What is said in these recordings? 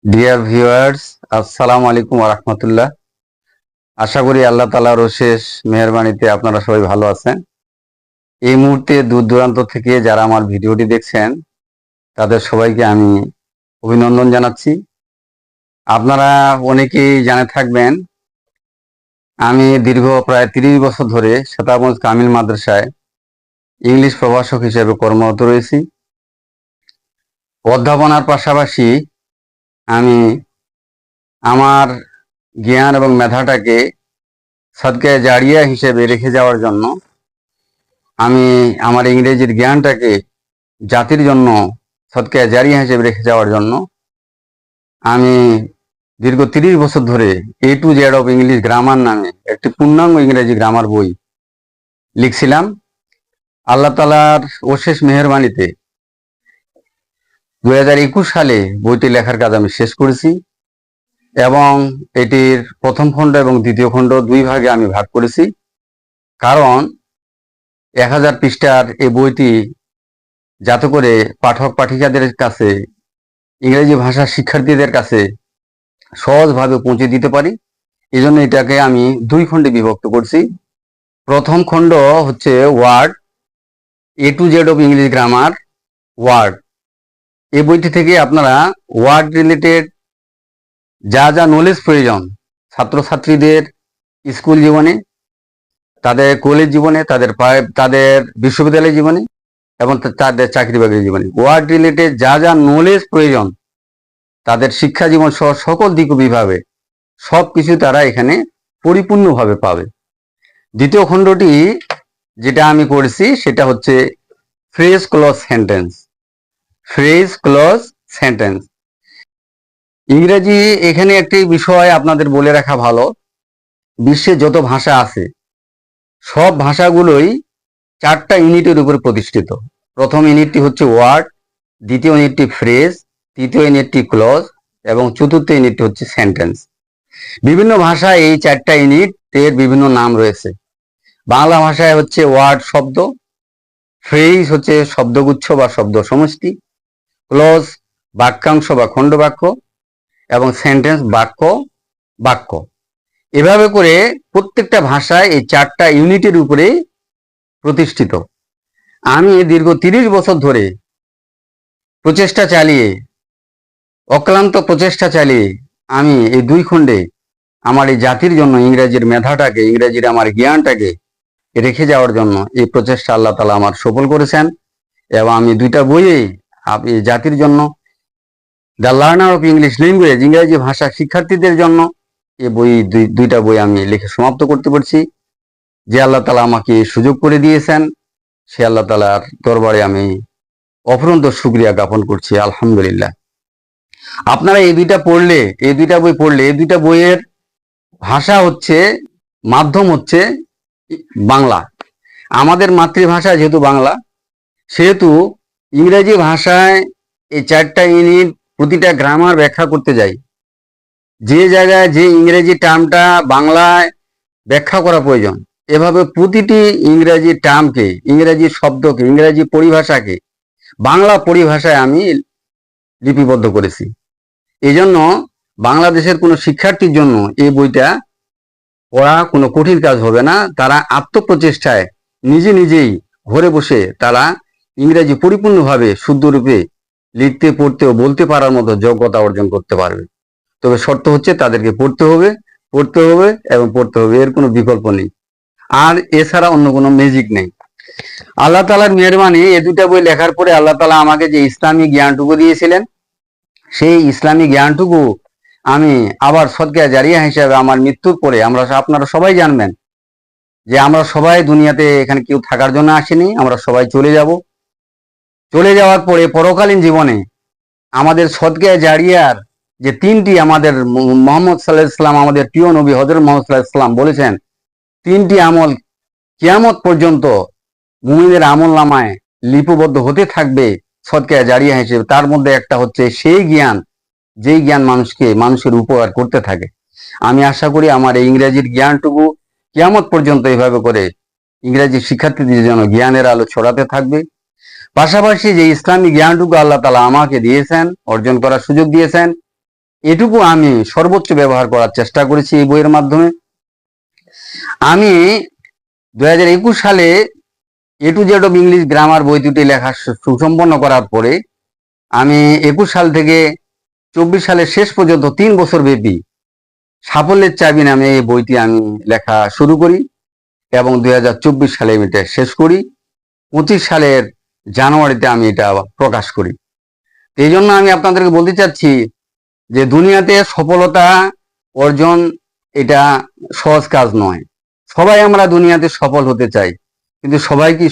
Dear viewers, আসসালামু আলাইকুম ওয়া রাহমাতুল্লাহ। আশা করি আল্লাহ তাআলার অশেষ মেহেরবানিতে আপনারা সবাই ভালো আছেন। এই মুহূর্তে দূর দূরান্ত থেকে যারা আমার ভিডিওটি দেখছেন তাদের সবাইকে আমি অভিনন্দন জানাচ্ছি। আপনারা অনেকেই জেনে থাকবেন, আমি দীর্ঘ প্রায় 30 বছর ধরে সেতাবগঞ্জ কামিল মাদ্রাসায় ইংলিশ প্রভাষক হিসেবে কর্মরত রয়েছি। অধ্যাপনার পাশাপাশি আমি আমার জ্ঞান এবং মেধাটাকে সদকায়ে জারিয়া হিসেবে রেখে যাওয়ার জন্য, আমি আমার ইংরেজির জ্ঞানটাকে জাতির জন্য সদকায়ে জারিয়া হিসেবে রেখে যাওয়ার জন্য আমি দীর্ঘ 30 বছর ধরে A to Z of English grammar নামে একটি পূর্ণাঙ্গ ইংরেজি গ্রামার বই লিখছিলাম। আল্লাহ তাআলার অশেষ মেহেরবানিতে 2021 সালে বইটি লেখার কাজ আমি শেষ করেছি এবং এটির প্রথম খণ্ড এবং দ্বিতীয় খণ্ড দুই ভাগে আমি ভাগ করেছি। কারণ 1000 পৃষ্ঠার এই বইটি যাতে করে পাঠক পাঠিকাদের কাছে, ইংরেজি ভাষার শিক্ষার্থীদের কাছে সহজভাবে পৌঁছে দিতে পারি, এই জন্য এটাকে আমি দুই খণ্ডে বিভক্ত করছি। প্রথম খণ্ড হচ্ছে word, A to Z of English grammar word. এই বইটি থেকে আপনারা ওয়ার্ড রিলেটেড যা যা নলেজ প্রয়োজন ছাত্রছাত্রীদের স্কুল জীবনে, তাদের কলেজ জীবনে, তাদের বিশ্ববিদ্যালয় জীবনে এবং তাদের চাকরি বাকরি জীবনে, ওয়ার্ড রিলেটেড যা যা নলেজ প্রয়োজন তাদের শিক্ষা জীবন সহ সকল দিক বিভাগে সবকিছু তারা এখানে পরিপূর্ণভাবে পাবে। দ্বিতীয় খণ্ডটি যেটা আমি করেছি সেটা হচ্ছে phrase clause sentence. Phrase clause sentence ইংরেজি, এখানে একটি বিষয় আপনাদের বলে রাখা ভালো, বিশ্বে যত ভাষা আছে সব ভাষাগুলোই 4টা ইউনিটের উপর প্রতিষ্ঠিত। প্রথম ইউনিটটি হচ্ছে ওয়ার্ড, দ্বিতীয় ইউনিটটি ফ্রেজ, তৃতীয় ইউনিটটি ক্লজ এবং চতুর্থ ইউনিটটি হচ্ছে সেন্টেন্স। বিভিন্ন ভাষায় এই 4টা ইউনিটের বিভিন্ন নাম রয়েছে। বাংলা ভাষায় হচ্ছে ওয়ার্ড শব্দ, ফ্রেজ হচ্ছে শব্দগুচ্ছ বা শব্দ সমষ্টি, ক্লজ বাক্যাংশ বা খণ্ড বাক্য এবং সেন্টেন্স বাক্য। এভাবে করে প্রত্যেকটা ভাষায় এই 4টা ইউনিটের উপরে প্রতিষ্ঠিত। আমি দীর্ঘ 30 বছর ধরে অক্লান্ত প্রচেষ্টা চালিয়ে আমি এই দুই খণ্ডে আমার এই জাতির জন্য ইংরেজির মেধাটাকে, ইংরেজির আমার জ্ঞানটাকে রেখে যাওয়ার জন্য এই প্রচেষ্টা আল্লাহ তাআলা আমার সফল করেছেন। এবং আমি দুইটা বইয়ে এই জাতির জন্য, the learner of English language, ইংরেজি ভাষা শিক্ষার্থীদের জন্য এই দুইটা বই আমি লিখে সমাপ্ত করতে পারছি। যে আল্লাহ তাআলা আমাকে সুযোগ করে দিয়েছেন সে আল্লাহ তাআলার দরবারে আমি অফুরন্ত শুকরিয়া জ্ঞাপন করছি, আলহামদুলিল্লাহ। আপনারা এই দুইটা বই পড়লে এই দুইটা বইয়ের ভাষা হচ্ছে, মাধ্যম হচ্ছে বাংলা। আমাদের মাতৃভাষা যেহেতু বাংলা, সেহেতু ইংরেজি ভাষায় এই 4টা ইউনিট প্রতিটা গ্রামার ব্যাখ্যা করতে যাই, যে জায়গায় যে ইংরেজি টার্মটা বাংলায় ব্যাখ্যা করা প্রয়োজন, এভাবে প্রতিটি ইংরেজি টার্মকে, ইংরেজি শব্দকে, ইংরেজি পরিভাষাকে বাংলা পরিভাষায় আমি লিপিবদ্ধ করেছি। এই জন্য বাংলাদেশের কোনো শিক্ষার্থীর জন্য এই বইটা পড়া কোনো কঠিন কাজ হবে না। তারা আত্মপ্রচেষ্টায় নিজেই ঘরে বসে তারা ইংরেজি পরিপূর্ণভাবে শুদ্ধরূপে লিখতে, পড়তে ও বলতে পারার মতো যোগ্যতা অর্জন করতে পারবে। তবে শর্ত হচ্ছে তাদেরকে পড়তে হবে এবং পড়তে হবে, এর কোনো বিকল্প নেই। আর এছাড়া অন্য কোনো ম্যাজিক নেই। আল্লাহ তাআলার মেহেরবানি, এই দুইটা বই লেখার পরে আল্লাহ তাআলা আমাকে যে ইসলামী জ্ঞানটুকু দিয়েছিলেন, সেই ইসলামী জ্ঞানটুকু আমি আবার সদকায়ে জারিয়া হিসেবে আমার মৃত্যুর পরে, আপনারা সবাই জানবেন যে আমরা সবাই দুনিয়াতে এখানে কেউ থাকার জন্য আসেনি, আমরা সবাই চলে যাব। চলে যাওয়ার পরে পরকালীন জীবনে আমাদের সদকায়ে জারিয়ার যে 3টি, আমাদের মুহাম্মদ সাল্লাল্লাহু আলাইহি ওয়াসাল্লাম, আমাদের প্রিয় নবী হযরত মুহাম্মদ সাল্লাল্লাহু আলাইহি ওয়াসাল্লাম বলেছেন, 3টি আমল কিয়ামত পর্যন্ত মুমিনের আমলনামায় লিপিবদ্ধ হতে থাকবে সদকায়ে জারিয়া হিসেবে। তার মধ্যে একটা হচ্ছে সেই জ্ঞান, যেই জ্ঞান মানুষের উপকার করতে থাকে। আমি আশা করি আমার এই ইংরেজির জ্ঞানটুকু কিয়ামত পর্যন্ত এইভাবে করে ইংরেজি শিক্ষার্থীদের জন্য জ্ঞানের আলো ছড়াতে থাকবে। পাশাপাশি যে ইসলামী জ্ঞানটুকু আল্লাহ তাআলা আমাকে দিয়েছেন, অর্জন করার সুযোগ দিয়েছেন, এটুকু আমি সর্বোচ্চ ব্যবহার করার চেষ্টা করেছি এই বইয়ের মাধ্যমে। আমি 2021 সালে A to Z of English grammar বই দুটি লেখা সুসম্পন্ন করার পরে আমি 21 সাল থেকে 24 সালের শেষ পর্যন্ত 3 বছর ব্যাপী সাফল্যের চাবি নামে এই বইটি আমি লেখা শুরু করি এবং 2024 সালে আমি এটা শেষ করি। 25 সালের জানুয়ারিতে আমি এটা প্রকাশ করি। এই জন্য আমি আপনাদেরকে বলতে চাচ্ছি যে দুনিয়াতে সফলতা অর্জন এটা সহজ কাজ নয়। সবাই আমরা দুনিয়াতে সফল হতে চাই, কিন্তু সবাই কি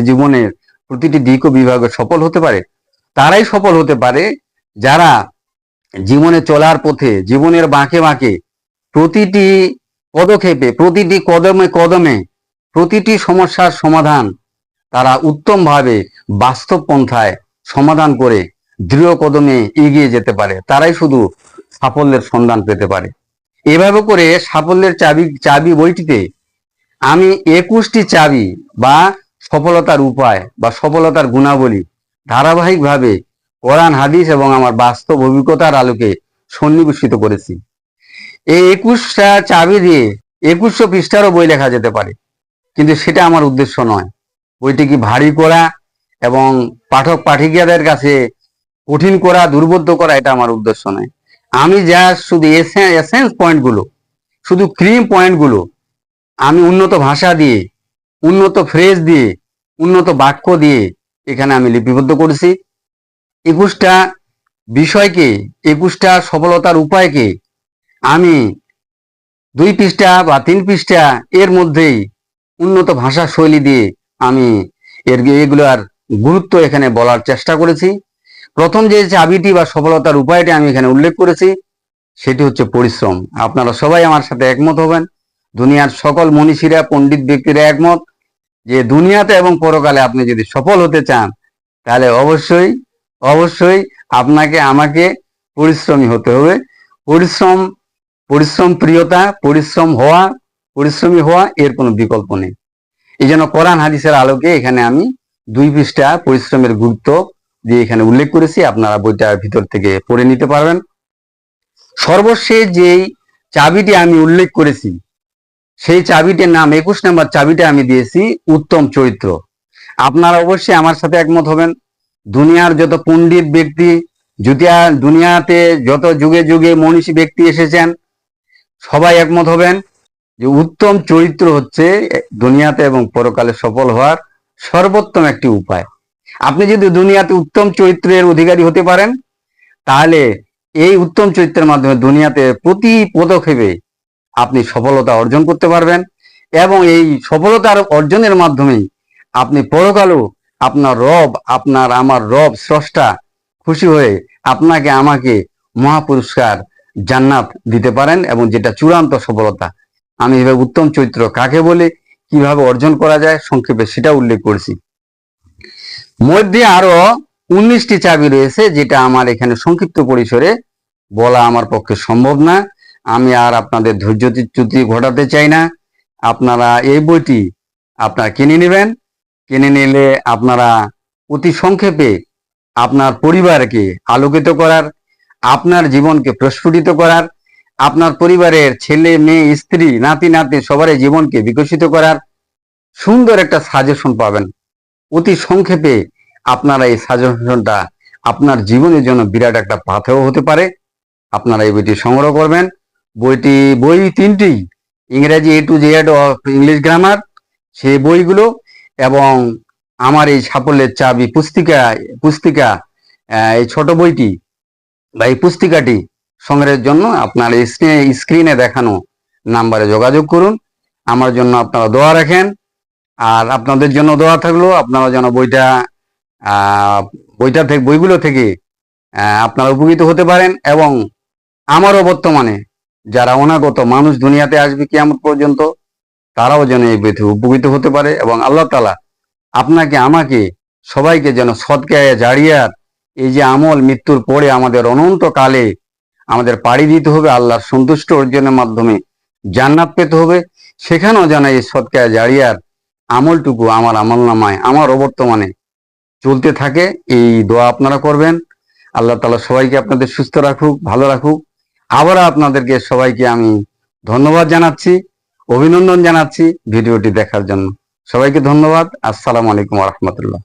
জীবনের প্রতিটি দিক ও বিভাগে সফল হতে পারে? তারাই সফল হতে পারে যারা জীবনে চলার পথে, জীবনের বাঁকে বাঁকে, প্রতিটি পদক্ষেপে, প্রতিটি কদমে কদমে, প্রতিটি সমস্যার সমাধান তারা উত্তমভাবে বাস্তব পন্থায় সমাধান করে দৃঢ় কদমে এগিয়ে যেতে পারে। তারাই শুধু সাফল্যের সন্ধান পেতে পারে। এভাবে করে সাফল্যের চাবি বইটিতে আমি 21টি চাবি বা সফলতার উপায় বা সফলতার গুণাবলী ধারাবাহিকভাবে কোরআন, হাদিস এবং আমার বাস্তব অভিজ্ঞতার আলোকে সন্নিবেশিত করেছি। এই 21টা চাবি দিয়ে 2100 পৃষ্ঠারও বই লেখা যেতে পারে, কিন্তু সেটা আমার উদ্দেশ্য নয়। বইটিকে ভারী করা এবং পাঠক পাঠিকাদের কাছে কঠিন করা, দুর্বোধ্য করা, এটা আমার উদ্দেশ্য নয়। আমি যা শুধু এসেন্স পয়েন্টগুলো, শুধু ক্রিম পয়েন্টগুলো আমি উন্নত ভাষা দিয়ে, উন্নত ফ্রেজ দিয়ে, উন্নত বাক্য দিয়ে এখানে আমি লিপিবদ্ধ করেছি। 21টা বিষয়কে, 21টা সফলতার উপায়কে আমি 2 পৃষ্ঠা বা 3 পৃষ্ঠা এর মধ্যেই উন্নত ভাষা শৈলী দিয়ে আমি এগুলার গুরুত্ব এখানে বলার চেষ্টা করেছি। প্রথম যে চাবিটি বা সফলতার উপায়টি আমি এখানে উল্লেখ করেছি সেটি হচ্ছে পরিশ্রম। আপনারা সবাই আমার সাথে একমত হবেন, দুনিয়ার সকল মনীষীরা, পণ্ডিত ব্যক্তিরা একমত যে দুনিয়াতে এবং পরকালে আপনি যদি সফল হতে চান তাহলে অবশ্যই অবশ্যই আপনাকে আমাকে পরিশ্রমী হতে হবে। পরিশ্রম প্রিয়তা, পরিশ্রমী হওয়া এর কোনো বিকল্প নেই। এই জন্য কোরআন হাদিসের আলোকে এখানে আমি 2 পৃষ্ঠা পরিশ্রমের গুরুত্ব দিয়ে এখানে উল্লেখ করেছি। আপনারা বইটার ভিতর থেকে পড়ে নিতে পারবেন। সর্বশেষ যেই চাবিটি আমি উল্লেখ করেছি সেই চাবিটির নাম, 21 নম্বর চাবিটা আমি দিয়েছি উত্তম চরিত্র। আপনারা অবশ্যই আমার সাথে একমত হবেন। দুনিয়ার যত পণ্ডিত ব্যক্তি, দুনিয়াতে যত যুগে যুগে মনীষী ব্যক্তি এসেছেন, সবাই একমত হবেন যে উত্তম চরিত্র হচ্ছে দুনিয়াতে এবং পরকালে সফল হওয়ার সর্বোত্তম একটি উপায়। আপনি যদি দুনিয়াতে উত্তম চরিত্রের অধিকারী হতে পারেন তাহলে এই উত্তম চরিত্রের মাধ্যমে দুনিয়াতে প্রতি পদক্ষেপে আপনি সফলতা অর্জন করতে পারবেন এবং এই সফলতার অর্জনের মাধ্যমেই আপনি পরকালেও আমার রব স্রষ্টা খুশি হয়ে আপনাকে আমাকে মহাপুরস্কার জান্নাত দিতে পারেন, এবং যেটা চূড়ান্ত সফলতা। আমি এভাবে উত্তম চরিত্র কাকে বলে, কিভাবে অর্জন করা যায় সংক্ষেপে সেটা উল্লেখ করেছি। মধ্যে আরো 19টি চাবি রয়েছে, যেটা আমার এখানে সংক্ষিপ্ত পরিসরে বলা আমার পক্ষে সম্ভব না। আমি আর আপনাদের ধৈর্যচ্যুতি ঘটাতে চাই না। আপনারা এই বইটি আপনারা কিনে নেবেন। কিনে নিলে আপনারা অতি সংক্ষেপে আপনার পরিবারকে আলোকিত করার, আপনার জীবনকে প্রস্ফুটিত করার, আপনার পরিবারের ছেলে মেয়ে স্ত্রী নাতি নাতি সবার জীবনকে বিকশিত করার সুন্দর একটা সাজেশন পাবেন। অতি সংক্ষেপে আপনারা এই সাজেশনটা আপনার জীবনের জন্য বিরাট একটা পাথেয় হতে পারে। আপনারা এই বইটি সংগ্রহ করবেন। বই 3টি, ইংরেজি A to Z of English grammar, সেই বইগুলো এবং আমার এই সাফল্যের চাবি পুস্তিকা এই ছোট বইটি বা এই পুস্তিকাটি সংগ্রহের জন্য আপনার স্ক্রিনে দেখানো নাম্বারে যোগাযোগ করুন। আমার জন্য আপনারা দোয়া রাখেন, আর আপনাদের জন্য দোয়া থাকলো আপনারা যেন বইগুলো থেকে আপনারা উপকৃত হতে পারেন, এবং আমারও বর্তমানে যারা অনাগত মানুষ দুনিয়াতে আসবে কিয়ামত পর্যন্ত তারাও যেন এই বই থেকে উপকৃত হতে পারে, এবং আল্লাহ তাআলা আপনাকে আমাকে সবাইকে যেন সদকায়ে জারিয়ার এই যে আমল মৃত্যুর পরে আমাদের অনন্ত কালে আমাদের পাড়ি দিতে হবে, আল্লাহর সন্তুষ্ট অর্জনের মাধ্যমে জান্নাত পেতে হবে, সেখানেও যেন এই সদকায়ে জারিয়ার আমলটুকু আমার আমলনামায় আমার বর্তমানে চলতে থাকে। এই দোয়া আপনারা করবেন। আল্লাহ তাআলা সবাইকে আপনাদের সুস্থ রাখুক, ভালো রাখুক। আবার আপনাদেরকে সবাইকে আমি ধন্যবাদ জানাচ্ছি, অভিনন্দন জানাচ্ছি ভিডিওটি দেখার জন্য। সবাইকে ধন্যবাদ। আসসালামু আলাইকুম ওয়া রাহমাতুল্লাহ।